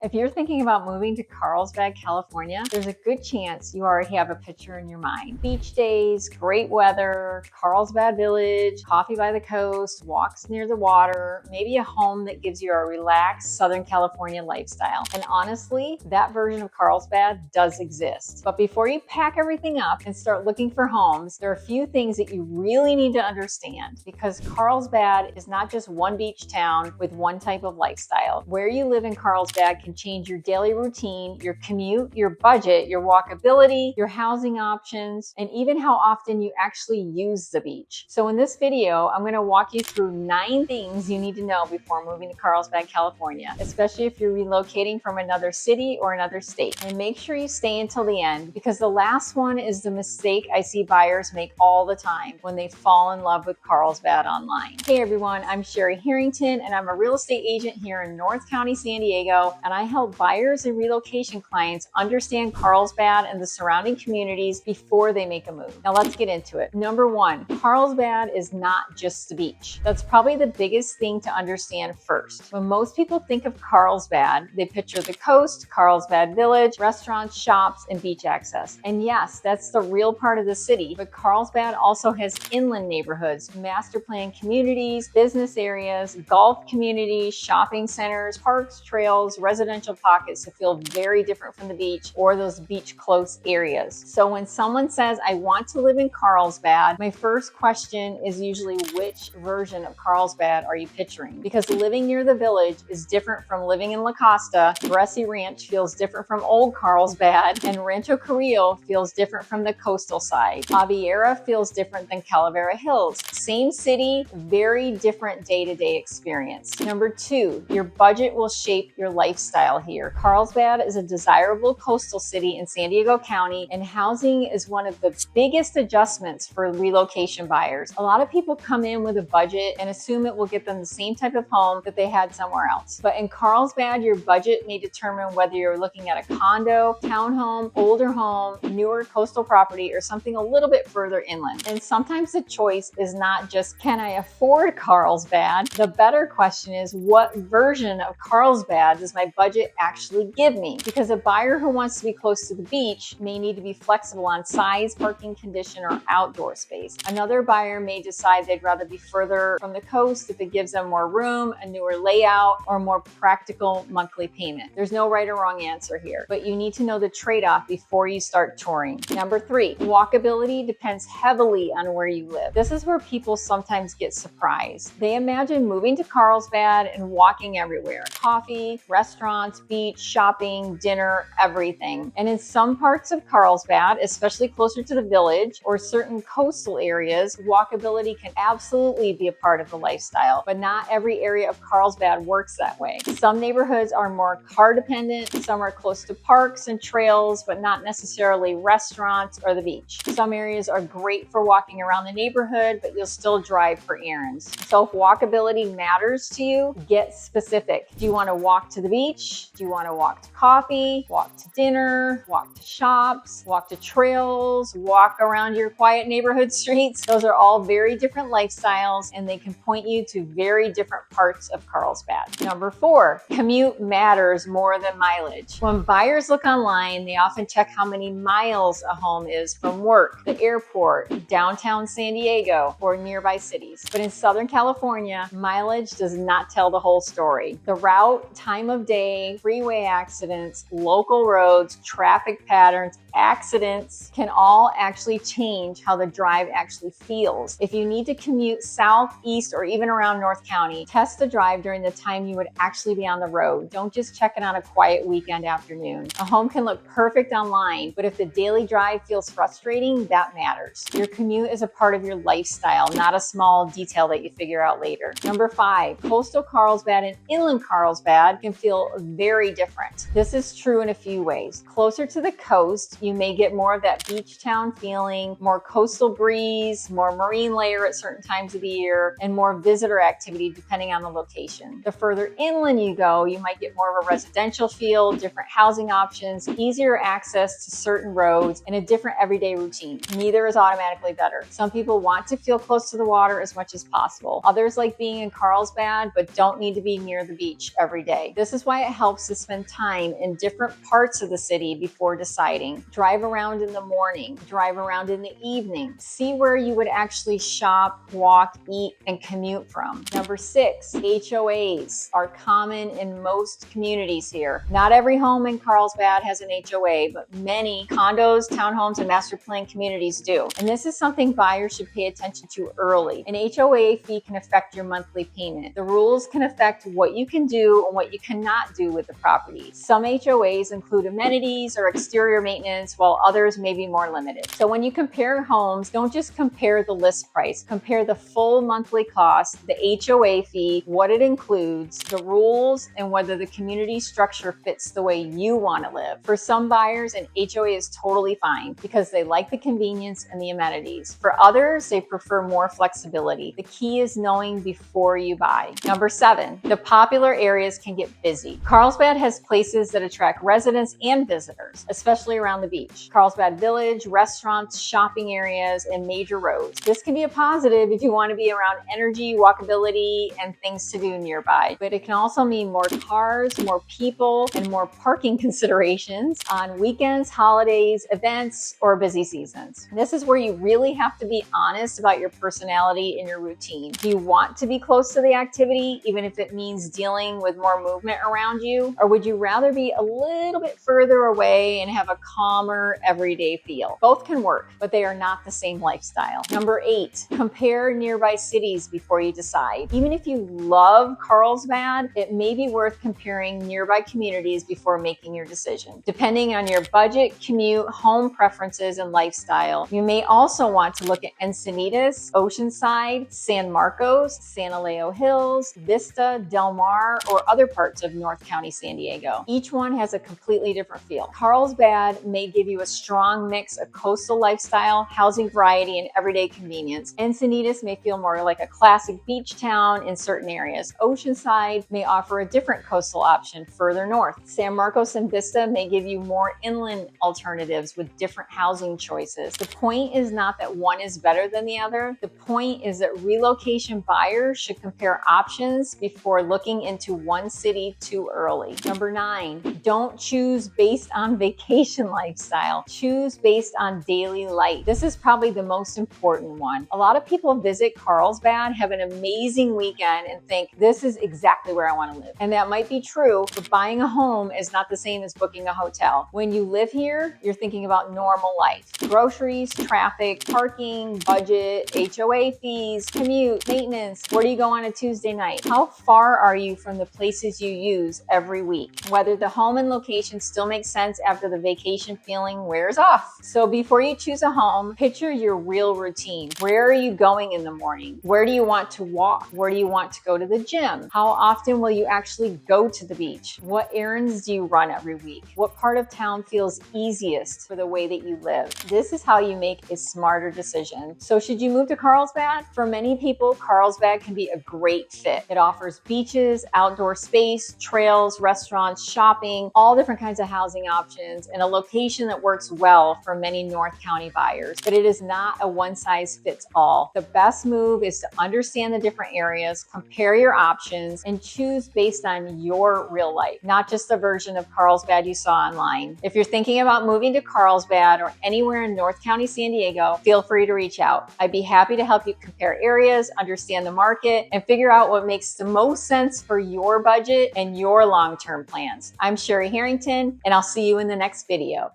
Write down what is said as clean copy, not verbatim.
If you're thinking about moving to Carlsbad, California, there's a good chance you already have a picture in your mind. Beach days, great weather, Carlsbad Village, coffee by the coast, walks near the water, maybe a home that gives you a relaxed Southern California lifestyle. And honestly, that version of Carlsbad does exist. But before you pack everything up and start looking for homes, there are a few things that you really need to understand, because Carlsbad is not just one beach town with one type of lifestyle. Where you live in Carlsbad can change your daily routine, your commute, your budget, your walkability, your housing options, and even how often you actually use the beach. So in this video, I'm going to walk you through 9 things you need to know before moving to Carlsbad, California, especially if you're relocating from another city or another state. And make sure you stay until the end, because the last one is the mistake I see buyers make all the time when they fall in love with Carlsbad online. Hey everyone, I'm Cherie Harrington, and I'm a real estate agent here in North County, San Diego, and I help buyers and relocation clients understand Carlsbad and the surrounding communities before they make a move. Now let's get into it. Number 1, Carlsbad is not just the beach. That's probably the biggest thing to understand first. When most people think of Carlsbad, they picture the coast, Carlsbad Village, restaurants, shops, and beach access. And yes, that's the real part of the city, but Carlsbad also has inland neighborhoods, master plan communities, business areas, golf communities, shopping centers, parks, trails, residential pockets that feel very different from the beach or those beach close areas. So when someone says, I want to live in Carlsbad, my first question is usually, which version of Carlsbad are you picturing? Because living near the village is different from living in La Costa, Bressy Ranch feels different from Old Carlsbad, and Rancho Carrillo feels different from the coastal side. Aviera feels different than Calavera Hills. Same city, very different day-to-day experience. Number 2, your budget will shape your lifestyle here. Carlsbad is a desirable coastal city in San Diego County, and housing is one of the biggest adjustments for relocation buyers. A lot of people come in with a budget and assume it will get them the same type of home that they had somewhere else. But in Carlsbad, your budget may determine whether you're looking at a condo, townhome, older home, newer coastal property, or something a little bit further inland. And sometimes the choice is not just, can I afford Carlsbad? The better question is, what version of Carlsbad does my budget actually give me? Because a buyer who wants to be close to the beach may need to be flexible on size, parking condition, or outdoor space. Another buyer may decide they'd rather be further from the coast if it gives them more room, a newer layout, or more practical monthly payment. There's no right or wrong answer here, but you need to know the trade-off before you start touring. Number 3, walkability depends heavily on where you live. This is where people sometimes get surprised. They imagine moving to Carlsbad and walking everywhere. Coffee, restaurants, beach, shopping, dinner, everything. And in some parts of Carlsbad, especially closer to the village or certain coastal areas, walkability can absolutely be a part of the lifestyle, but not every area of Carlsbad works that way. Some neighborhoods are more car dependent, some are close to parks and trails, but not necessarily restaurants or the beach. Some areas are great for walking around the neighborhood, but you'll still drive for errands. So if walkability matters to you, get specific. Do you want to walk to the beach? Do you want to walk to coffee, walk to dinner, walk to shops, walk to trails, walk around your quiet neighborhood streets? Those are all very different lifestyles, and they can point you to very different parts of Carlsbad. Number 4, commute matters more than mileage. When buyers look online, they often check how many miles a home is from work, the airport, downtown San Diego, or nearby cities. But in Southern California, mileage does not tell the whole story. The route, time of day, freeway accidents, local roads, traffic patterns, accidents can all actually change how the drive actually feels. If you need to commute south, east, or even around North County, test the drive during the time you would actually be on the road. Don't just check it on a quiet weekend afternoon. A home can look perfect online, but if the daily drive feels frustrating, that matters. Your commute is a part of your lifestyle, not a small detail that you figure out later. Number 5, coastal Carlsbad and inland Carlsbad can feel very different. This is true in a few ways. Closer to the coast, you may get more of that beach town feeling, more coastal breeze, more marine layer at certain times of the year, and more visitor activity depending on the location. The further inland you go, you might get more of a residential feel, different housing options, easier access to certain roads, and a different everyday routine. Neither is automatically better. Some people want to feel close to the water as much as possible. Others like being in Carlsbad, but don't need to be near the beach every day. This is why it helps to spend time in different parts of the city before deciding. Drive around in the morning, drive around in the evening, see where you would actually shop, walk, eat, and commute from. Number 6, HOAs are common in most communities here. Not every home in Carlsbad has an HOA, but many condos, townhomes, and master plan communities do. And this is something buyers should pay attention to early. An HOA fee can affect your monthly payment. The rules can affect what you can do and what you cannot do with the property. Some HOAs include amenities or exterior maintenance, while others may be more limited. So when you compare homes, don't just compare the list price. Compare the full monthly cost, the HOA fee, what it includes, the rules, and whether the community structure fits the way you want to live. For some buyers, an HOA is totally fine because they like the convenience and the amenities. For others, they prefer more flexibility. The key is knowing before you buy. Number 7, the popular areas can get busy. Carlsbad has places that attract residents and visitors, especially around the beach. Carlsbad Village, restaurants, shopping areas, and major roads. This can be a positive if you want to be around energy, walkability, and things to do nearby. But it can also mean more cars, more people, and more parking considerations on weekends, holidays, events, or busy seasons. This is where you really have to be honest about your personality and your routine. Do you want to be close to the activity, even if it means dealing with more movement around you? Or would you rather be a little bit further away and have a calmer, everyday feel? Both can work, but they are not the same lifestyle. Number 8, compare nearby cities before you decide. Even if you love Carlsbad, it may be worth comparing nearby communities before making your decision. Depending on your budget, commute, home preferences, and lifestyle, you may also want to look at Encinitas, Oceanside, San Marcos, Santa Leo Hills, Vista, Del Mar, or other parts of North County, San Diego. Each one has a completely different feel. Carlsbad may give you a strong mix of coastal lifestyle, housing variety, and everyday convenience. Encinitas may feel more like a classic beach town in certain areas. Oceanside may offer a different coastal option further north. San Marcos and Vista may give you more inland alternatives with different housing choices. The point is not that one is better than the other. The point is that relocation buyers should compare options before looking into one city too early. Number 9, don't choose based on vacation lifestyle. Choose based on daily life. This is probably the most important one. A lot of people visit Carlsbad, have an amazing weekend, and think this is exactly where I want to live. And that might be true, but buying a home is not the same as booking a hotel. When you live here, you're thinking about normal life. Groceries, traffic, parking, budget, HOA fees, commute, maintenance. Where do you go on a Tuesday night? How far are you from the places you use every week? Whether the home and location still makes sense after the vacation feeling wears off. So before you choose a home, picture your real routine. Where are you going in the morning? Where do you want to walk? Where do you want to go to the gym? How often will you actually go to the beach? What errands do you run every week? What part of town feels easiest for the way that you live? This is how you make a smarter decision. So should you move to Carlsbad? For many people, Carlsbad can be a great fit. It offers beaches, outdoor space, trails, restaurants, shopping, all different kinds of housing options, and a location that works well for many North County buyers. But it is not a one-size-fits-all. The best move is to understand the different areas, compare your options, and choose based on your real life, not just the version of Carlsbad you saw online. If you're thinking about moving to Carlsbad or anywhere in North County, San Diego, feel free to reach out. I'd be happy to help you compare areas, understand the market, and figure out what makes the most sense for your budget and your long-term plans. I'm Cherie Harrington, and I'll see you in the next video.